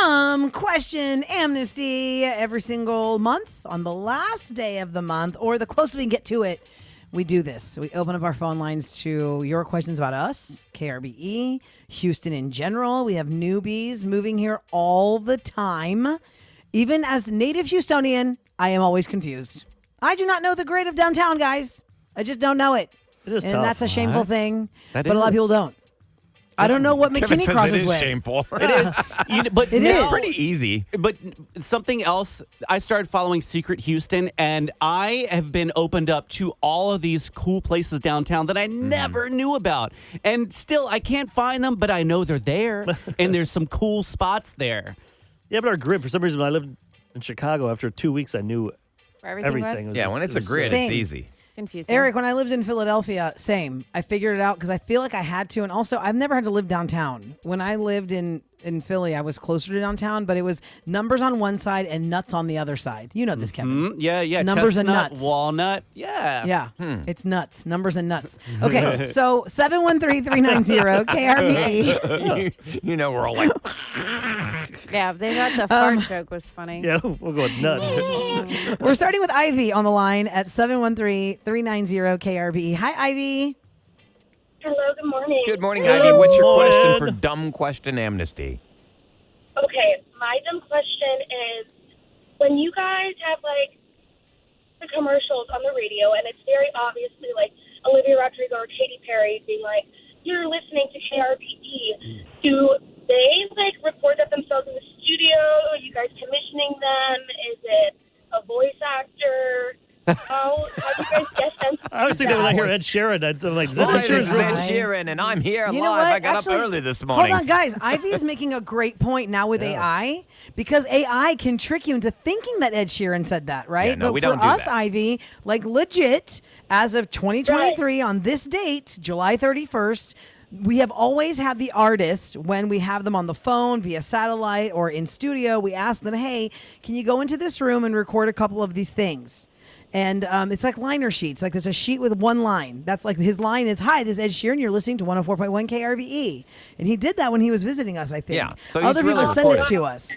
Dumb Question Amnesty every single month on the last day of the month, or the closer we can get to it, we do this. We open up our phone lines to your questions about us, KRBE, Houston in general. We have newbies moving here all the time. Even as a native Houstonian, I am always confused. I do not know the grade of downtown, guys. I just don't know it. It is and tough. that's a shameful thing, That but a lot of is. people don't. I don't know what Kevin McKinney says crosses it is with. shameful. It is. But It now- is. Pretty easy. But something else, I started following Secret Houston, and I have been opened up to all of these cool places downtown that I never knew about. And still, I can't find them, but I know they're there, and there's some cool spots there. Yeah, but our grid, for some reason, when I lived in Chicago, after 2 weeks, I knew Where everything everything. was was Yeah, just- when it's it a was grid, sick. it's Same. easy. confusing. Eric, when I lived in Philadelphia, same. I figured it out because I feel like I had to. And also, I've never had to live downtown. When I lived in Philly, I was closer to downtown, but it was numbers on one side and nuts on the other side. You know this, Kevin. Yeah. It's numbers and Chestnut, nuts. walnut. Yeah. Yeah, it's nuts. Numbers and nuts. Okay, so 713-390 KRBE. You know, we're all like, Yeah, they thought the fart joke was funny. Yeah, we'll go with nuts. We're starting with Ivy on the line at 713-390 KRBE. Hi, Ivy. Hello, good morning. good morning, Ivy. What's your Morning. question for Dumb Question Amnesty? Okay, my dumb question is, when you guys have, like, the commercials on the radio, and it's very obviously, like, Olivia Rodrigo or Katy Perry being like, you're listening to KRBE, do they, like, record that themselves in the studio? Are you guys commissioning them? Is it a voice actor? How do you guys get them? I always think that when I hear Ed Sheeran, I'm like, is that Hi, Ed this is Sheeran? Ed Sheeran, and I'm here You know live. what? I got Actually, up early this morning. Hold on, guys. Ivy is making a great point now with AI, because AI can trick you into thinking that Ed Sheeran said that, right? Yeah, no, but we for don't do us, that. Ivy, like legit, as of 2023 on this date, July 31st, we have always had the artist, when we have them on the phone, via satellite, or in studio, we ask them, hey, can you go into this room and record a couple of these things? And it's like liner sheets. Like there's a sheet with one line. That's like his line is, hi, this is Ed Sheeran. You're listening to 104.1 KRBE. And he did that when he was visiting us, I think. Yeah, so he's other people really send it recorded. to us.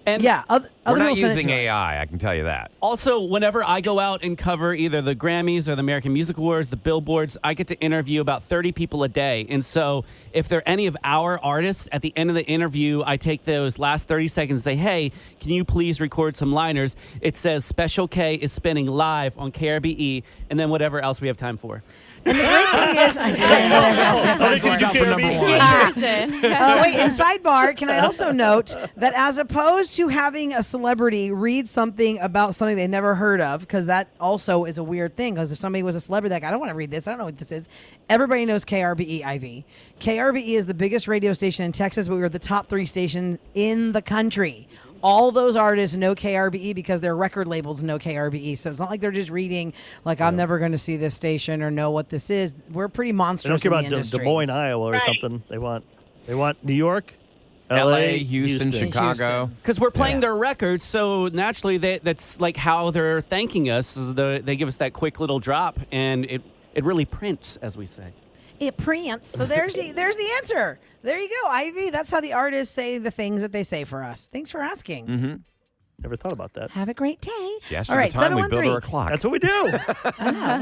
And Yeah, other We're people not send it using to us. AI, I can tell you that. Also, whenever I go out and cover either the Grammys or the American Music Awards, the Billboards, I get to interview about 30 people a day. And so if they're any of our artists, at the end of the interview, I take those last 30 seconds and say, hey, can you please record some liners? It says Special K is spinning live on KRBE, and then whatever else we have time for. And the great thing is, Oh, Going out for number one. wait, in sidebar, can I also note that as opposed to having a celebrity read something about something they never heard of, because that also is a weird thing, because if somebody was a celebrity, like, I don't want to read this, I don't know what this is. Everybody knows KRBE, Ivy. KRBE is the biggest radio station in Texas, but we are the top 3 station in the country. All those artists know KRBE because their record labels know KRBE. So it's not like they're just reading, like, I'm never going to see this station or know what this is. We're pretty They monstrous don't care in about the industry. Des Moines, Iowa, or Right. something. They want New York, LA, Houston, Chicago. Because we're playing Yeah. their records, so naturally that's like how they're thanking us. Is they give us that quick little drop, and it really prints, as we say. It prints. So there's the answer. There you go, Ivy. That's how the artists say the things that they say for us. Thanks for asking. Mm-hmm. Never thought about that. Have a great day. She asked All for right, the time we built 713. her a clock. That's what we do.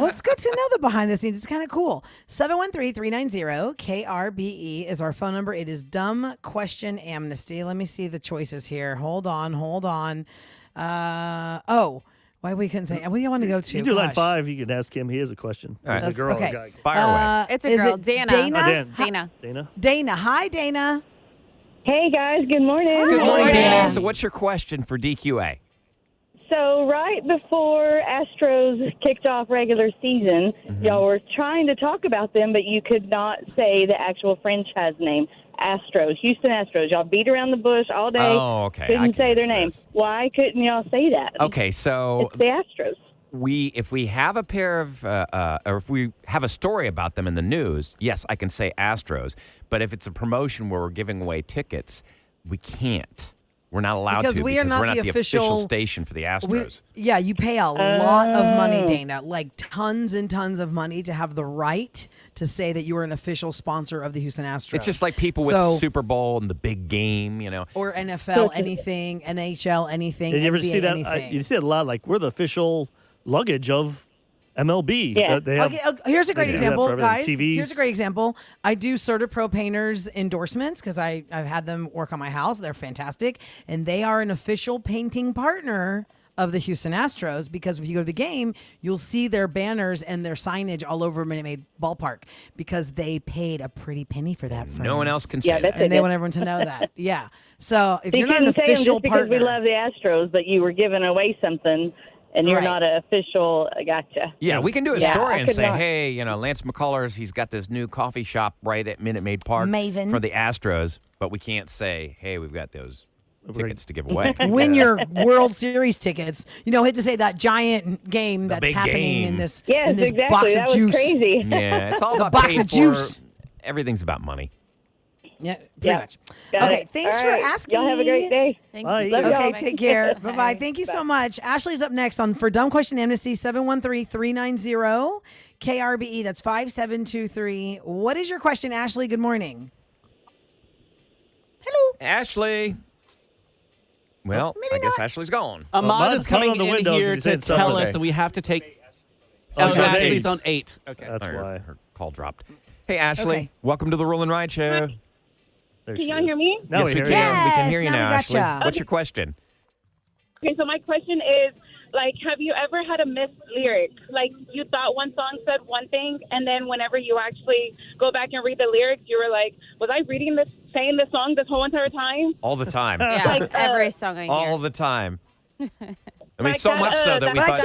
Well, it's good to know the behind the scenes. It's kind of cool. 713-390 KRBE is our phone number. It is Dumb Question Amnesty. Let me see the choices here. Hold on. Why we couldn't say? What do you want to go to? You do line Gosh. 5. You can ask him. He is a question. All right. Is it a girl Okay. or a guy? Fire away. It's a Is girl, it Dana. Dana? Oh, Dan. Dana. Dana. Dana. Hi, Dana. Hey, guys, good morning. Good morning, Morning. Dana. So what's your question for DQA? So right before Astros kicked off regular season, y'all were trying to talk about them, but you could not say the actual franchise name. Astros, Houston Astros. Y'all beat around the bush all day. Oh, okay. I Couldn't can say their answer name. this. Why couldn't y'all say that? Okay, so It's the Astros. if we have a pair of or if we have a story about them in the news, yes, I can say Astros. But if it's a promotion where we're giving away tickets, we can't. We're not allowed Because to we are because not we're not the the official official- station for the Astros. Yeah, you pay a lot of money, Dana, like tons and tons of money to have the right to say that you are an official sponsor of the Houston Astros. It's just like people with Super Bowl and the big game, or NFL, anything, NHL, anything. Did you ever NBA, see that? anything. You see that a lot. Like we're the official luggage of MLB. Yeah. They have, Okay, here's a great they do that example, for everything. guys. TVs. Here's a great example. I do CertaPro Painters endorsements because I've had them work on my house. They're fantastic. And they are an official painting partner of the Houston Astros because if you go to the game, you'll see their banners and their signage all over Minute Maid Ballpark because they paid a pretty penny for that. no one friends. else can say that's that. And they want everyone to know that. Yeah. So if You you're not an couldn't say them official just because partner, we love the Astros, but you were giving away something, and you're Right. not an official. Gotcha. Yeah, we can do a Yeah, story I and could say, not. hey, Lance McCullers, he's got this new coffee shop right at Minute Maid Park Maven. for the Astros, but we can't say, hey, we've got those tickets to give away. win your World Series tickets. Hate to say that giant game that's big happening game. in this Yes, in this exactly. box That of was juice. crazy. Yeah, it's all about box paying of juice. Everything's about money. Yeah, pretty Yeah. much. Got Okay, it. thanks All for right. asking. Y'all have a great day. Thanks. Bye. You Love too. Okay, Bye. take care. Bye-bye. Thank you so much. Ashley's up next on For Dumb Question Amnesty, 713-390 KRBE. That's 5723. What is your question, Ashley? Good morning. Hello. Ashley. Well, Maybe I guess not. Ashley's gone. Ahmad Ahmad's is coming calling the in window 'cause here he to said tell something. us that we have to take. Oh, Oh, she's on Ashley's eight. on 8. Okay. That's why. Her call dropped. Hey, Ashley. Okay. Welcome to the Roll and Ride Show. There Can she y'all is. hear me? Now yes, we we hear can. you. We can hear you Yes, now now, we Ashley. gotcha. What's your question? Okay, so my question is, have you ever had a missed lyric? Like, you thought one song said one thing, and then whenever you actually go back and read the lyrics, you were like, was I saying this song this whole entire time? All the time. Yeah, Like, every song I hear. All the time. I mean, Like so that, much so that we But thought. I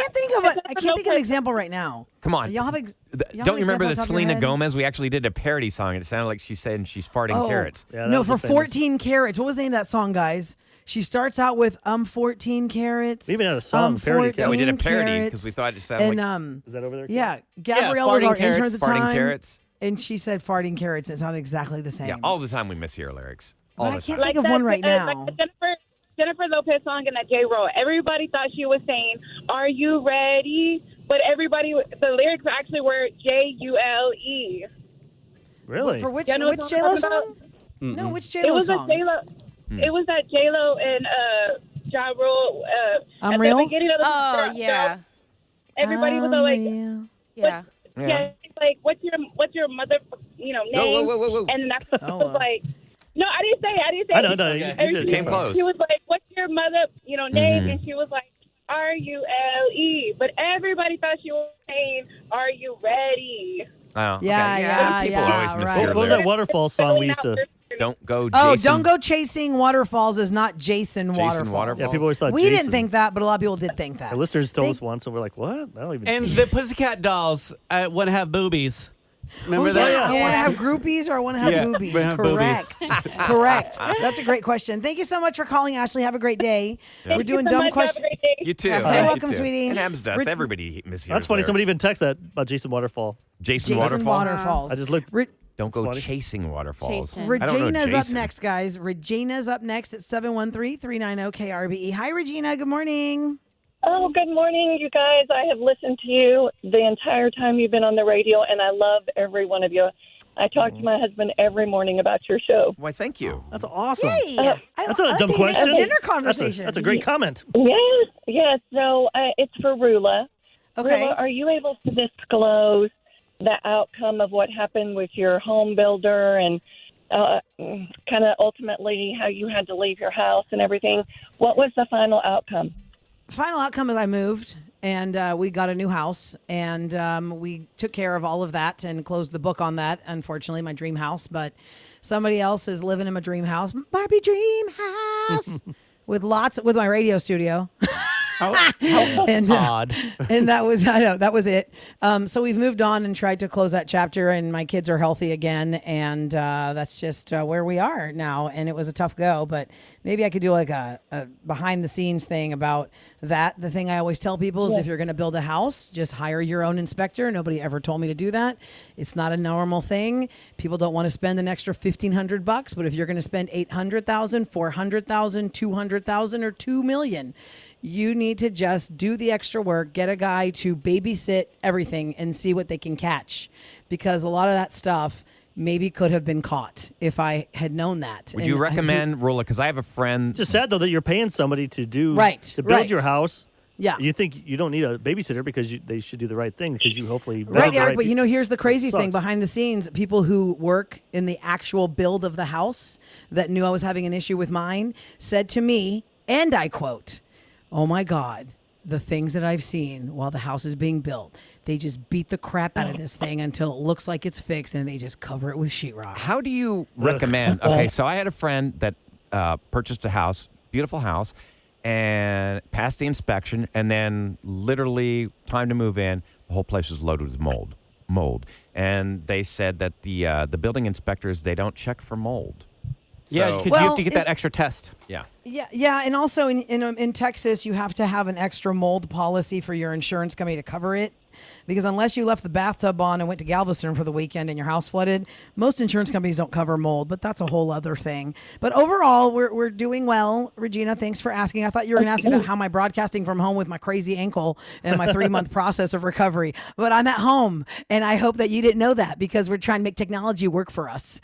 can't think of an example right now. Come on. Y'all have y'all have Don't an you remember example that off the top of your Selena head? Gomez? We actually did a parody song, and it sounded like she said she's farting carrots. Yeah, that No, was for the famous- 14 carats. What was the name of that song, guys? She starts out with 14 carats. We even had a song parody. Yeah, we did a 14 parody carats. because we thought it sounded And like Is that over there? yeah, Gabrielle was farting our intern carrots, at the farting time, carrots. and she said farting carrots. It sounded exactly the same. Yeah, all the time we mishear lyrics. But All I the can't time. think of one right now. Like the Jennifer Lopez song and that J. Roll. Everybody thought she was saying, "Are you ready?" But the lyrics actually were Jule. Really? For which Yeah, I know what which I'm J Lo talking song? No, which J It Lo was song? a J Lo. It was that J Lo and Ja Rule. I'm at real? the beginning of the Oh, yeah. Everybody was all like, Unreal. Yeah. yeah, like what's your mother, name? Whoa. And that Oh, was like, no, I didn't say it. I know, no, Okay. you Every- did. Came close. She was like, what's your mother, name? And she was like, Rule. But everybody thought she was saying, are you ready? Oh, okay. Yeah, People yeah, always right. mishear What was that lyrics. waterfall song we used to? Don't go. Oh, Jason, Don't Go Chasing Waterfalls is not Jason Waterfalls. Waterfalls. Yeah, people always thought We Jason. didn't think that, but a lot of people did think that. The listeners told They- us once, and we're like, "What? I don't even." And see the Pussycat Dolls want to have boobies. Remember Oh, that? yeah. I want to Yeah. have groupies or I want to have Yeah, boobies. we have Correct. Correct. That's a great question. Thank you so much for calling, Ashley. Have a great day. We're doing Thank you so dumb much. questions. Have a great day. You too. You're You welcome, too. sweetie. It happens to us. Rid- Everybody mishears. That's funny. lyrics. Somebody even texted that about Jason Waterfall. Jason, Jason Waterfall. Waterfalls. I just looked. Don't go funny. chasing waterfalls. Jason. I don't know Regina's up Jason. next, guys. Regina's up next at 713-390 KRBE. Hi, Regina. Good morning. Oh, good morning, you guys. I have listened to you the entire time you've been on the radio, and I love every one of you. I talk to my husband every morning about your show. Why? Thank you. That's awesome. Hey, That's not a dumb think question. It's a dinner That's conversation. That's a great comment. Yes. So it's for Roula. Okay. Roula, are you able to disclose the outcome of what happened with your home builder and kind of ultimately how you had to leave your house and everything? What was the final outcome? Final outcome is I moved and we got a new house and we took care of all of that and closed the book on that. Unfortunately, my dream house, but somebody else is living in my dream house, Barbie dream house with my radio studio. and Odd. and that was that was it. So we've moved on and tried to close that chapter, and my kids are healthy again, and that's just where we are now. And it was a tough go, but maybe I could do like a behind the scenes thing about that. The thing I always tell people is if you're going to build a house, just hire your own inspector. Nobody ever told me to do that. It's not a normal thing. People don't want to spend an extra $1,500, but if you're going to spend $800,000, $400,000, $200,000, or $2 million, you need to just do the extra work, get a guy to babysit everything and see what they can catch, because a lot of that stuff maybe could have been caught if I had known that. Would you recommend Roula? Because I have a friend. It's just sad though that you're paying somebody to do to build right. your house. Yeah. You think you don't need a babysitter because they should do the right thing because you hopefully right, vetted the Eric. right But here's the crazy thing sucks. behind the scenes: people who work in the actual build of the house that knew I was having an issue with mine said to me, and I quote, "Oh my God, the things that I've seen while the house is being built." They just beat the crap out of this thing until it looks like it's fixed, and they just cover it with sheetrock. How do you recommend? Okay, so I had a friend that purchased a house, beautiful house, and passed the inspection, and then literally time to move in, the whole place was loaded with mold. And they said that the building inspectors, they don't check for mold. Yeah, So- because you have to get that extra test. Yeah. Yeah, and also in Texas, you have to have an extra mold policy for your insurance company to cover it. Because unless you left the bathtub on and went to Galveston for the weekend and your house flooded, most insurance companies don't cover mold, but that's a whole other thing. But overall, we're doing well. Regina, thanks for asking. I thought you were going to ask me about how am I broadcasting from home with my crazy ankle and my 3-month process of recovery. But I'm at home, and I hope that you didn't know that because we're trying to make technology work for us.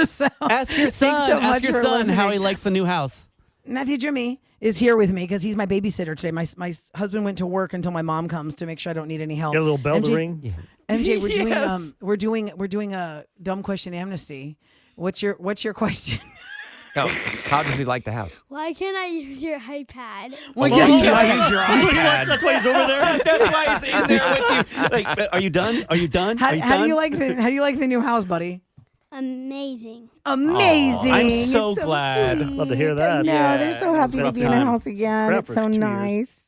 So, Ask your thanks son. so much Ask your for son how he listening. likes the new house. Matthew Jimmy is here with me because he's my babysitter today. My husband went to work until my mom comes to make sure I don't need any help. Get a little bell to ring. MJ, Yes. we're doing a dumb question amnesty. What's your question? No, how does he like the house? Why can't I use your iPad? Well, Can I use your That's what he iPad? wants. That's why he's over there. That's why he's in there with you. Like, are you done? Are you done? How Are you do done? you like the new house, buddy? Amazing. Amazing! I'm It's so glad. sweet. Love to hear that. Yeah, they're so happy to rough be in a time. house again. Crap It's for so 2 years. nice.